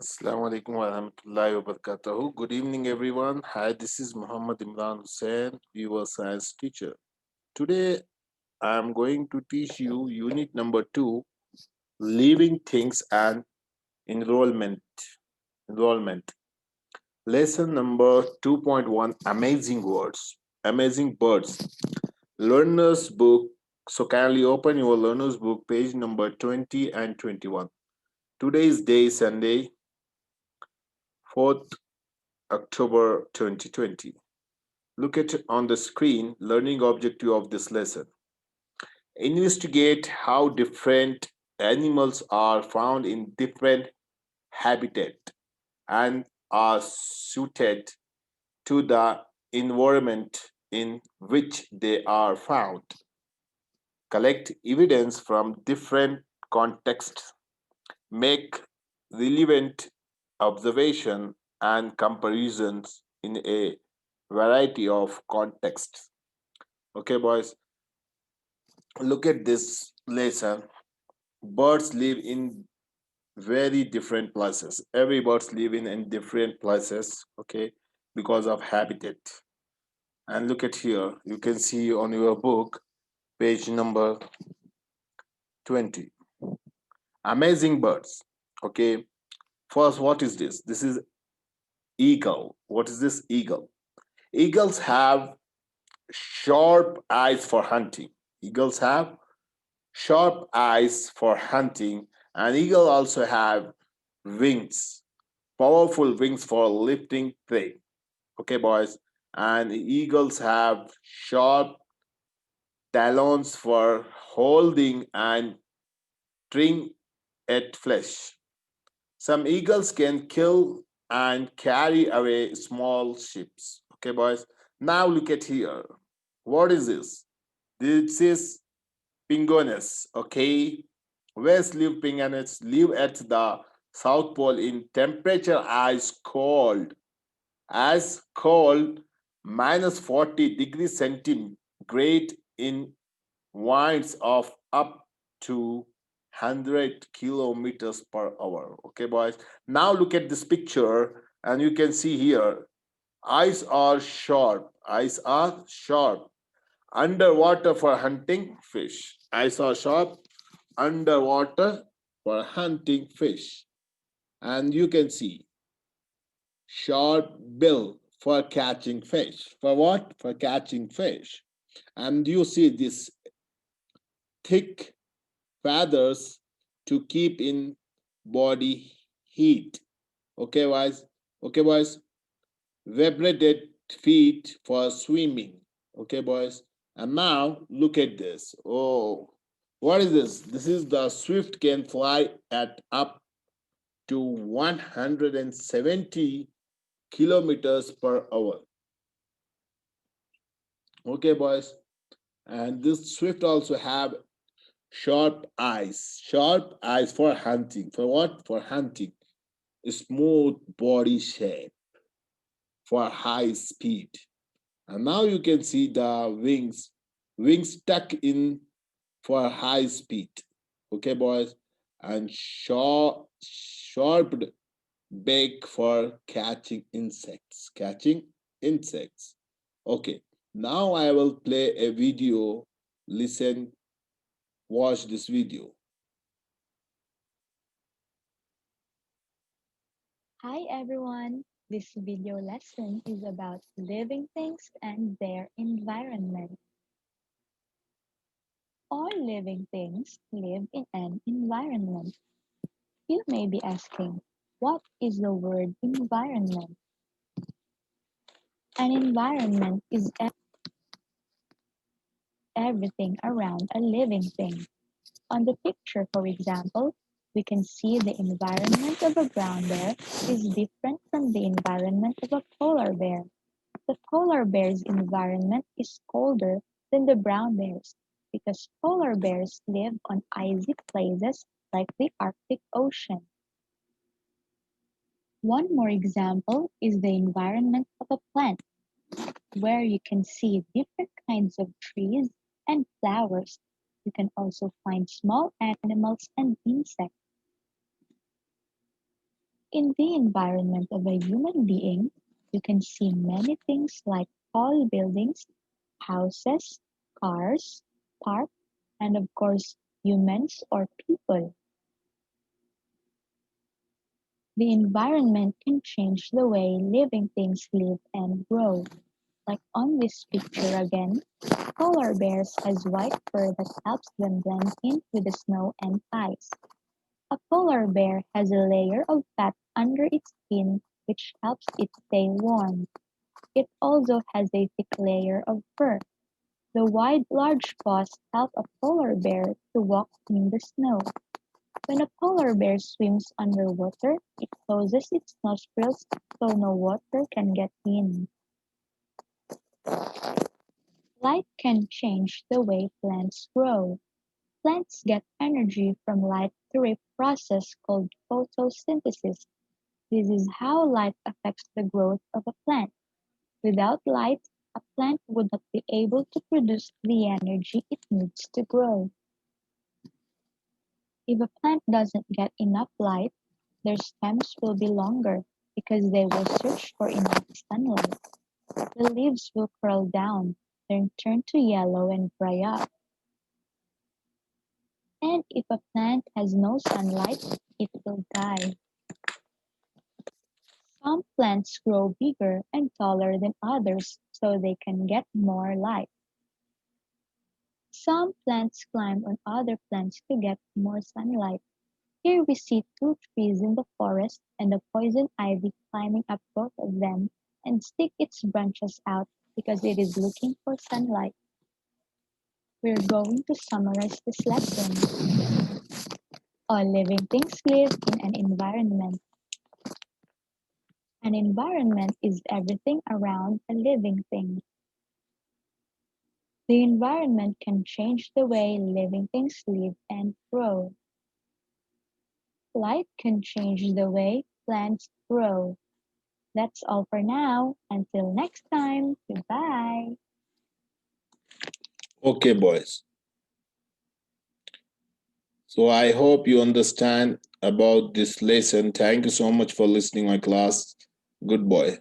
Assalamu alaikum wa rahmatullahi wa barakatuhu. Good evening, everyone. Hi, this is Muhammad Imran Hussain, your science teacher. Today, I am going to teach you unit number 2, living things and enrollment. Enrollment. Lesson number 2.1, amazing words, amazing birds. Learner's book. So kindly open your learner's book, page number 20 and 21. Today's day, Sunday, 4th October 2020. Look at on the screen, learning objective of this lesson. Investigate how different animals are found in different habitat and are suited to the environment in which they are found. Collect evidence from different contexts. Make relevant observation and comparisons in a variety of contexts. Okay, boys, look at this lesson. Birds live in very different places. Every birds live in different places, okay, because of habitat. And look at here, you can see on your book, page number 20. Amazing birds. Okay, first, what is this? This is eagle. What is this eagle? Eagles have sharp eyes for hunting. Eagles have sharp eyes for hunting, and eagle also have wings, powerful wings for lifting prey. Okay, boys, and eagles have sharp talons for holding and tearing at flesh. Some eagles can kill and carry away small ships. Okay, boys. Now look at here. What is this? This is penguins. Okay, West live penguins live at the South Pole in temperature as cold minus 40 degrees centigrade in winds of up to 100 kilometers per hour. Okay, boys. Now look at this picture, and you can see here eyes are sharp. Eyes are sharp underwater for hunting fish. Eyes are sharp underwater for hunting fish. And you can see sharp bill for catching fish. For what? For catching fish. And you see this thick feathers to keep in body heat. Okay, boys. Okay, boys. Vibrated feet for swimming. Okay, boys. And now look at this. Oh, what is this? This is the swift can fly at up to 170 kilometers per hour. Okay, boys. And this swift also have sharp eyes for hunting. For what? For hunting. Smooth body shape for high speed. And now you can see the wings tuck in for high speed. Okay, boys, and sharp beak for catching insects. Okay, now I will play a video. Listen, watch this video. Hi everyone! This video lesson is about living things and their environment. All living things live in an environment. You may be asking, what is the word environment? An environment is everything around a living thing. On the picture, for example, we can see the environment of a brown bear is different from the environment of a polar bear. The polar bear's environment is colder than the brown bear's because polar bears live on icy places like the Arctic Ocean. One more example is the environment of a plant, where you can see different kinds of trees and flowers. You can also find small animals and insects. In the environment of a human being, you can see many things like tall buildings, houses, cars, parks, and of course, humans or people. The environment can change the way living things live and grow. Like on this picture again, polar bears has white fur that helps them blend in with the snow and ice. A polar bear has a layer of fat under its skin which helps it stay warm. It also has a thick layer of fur. The wide, large paws help a polar bear to walk in the snow. When a polar bear swims underwater, it closes its nostrils so no water can get in. Light can change the way plants grow. Plants get energy from light through a process called photosynthesis. This is how light affects the growth of a plant. Without light, a plant would not be able to produce the energy it needs to grow. If a plant doesn't get enough light, their stems will be longer because they will search for enough sunlight. The leaves will curl down, then turn to yellow and dry up. And if a plant has no sunlight, it will die. Some plants grow bigger and taller than others so they can get more light. Some plants climb on other plants to get more sunlight. Here we see two trees in the forest and the poison ivy climbing up both of them and stick its branches out because it is looking for sunlight. We're going to summarize this lesson. All living things live in an environment. An environment is everything around a living thing. The environment can change the way living things live and grow. Light can change the way plants grow. That's all for now. Until next time, goodbye. Okay, boys. So I hope you understand about this lesson. Thank you so much for listening, my class. Good boy.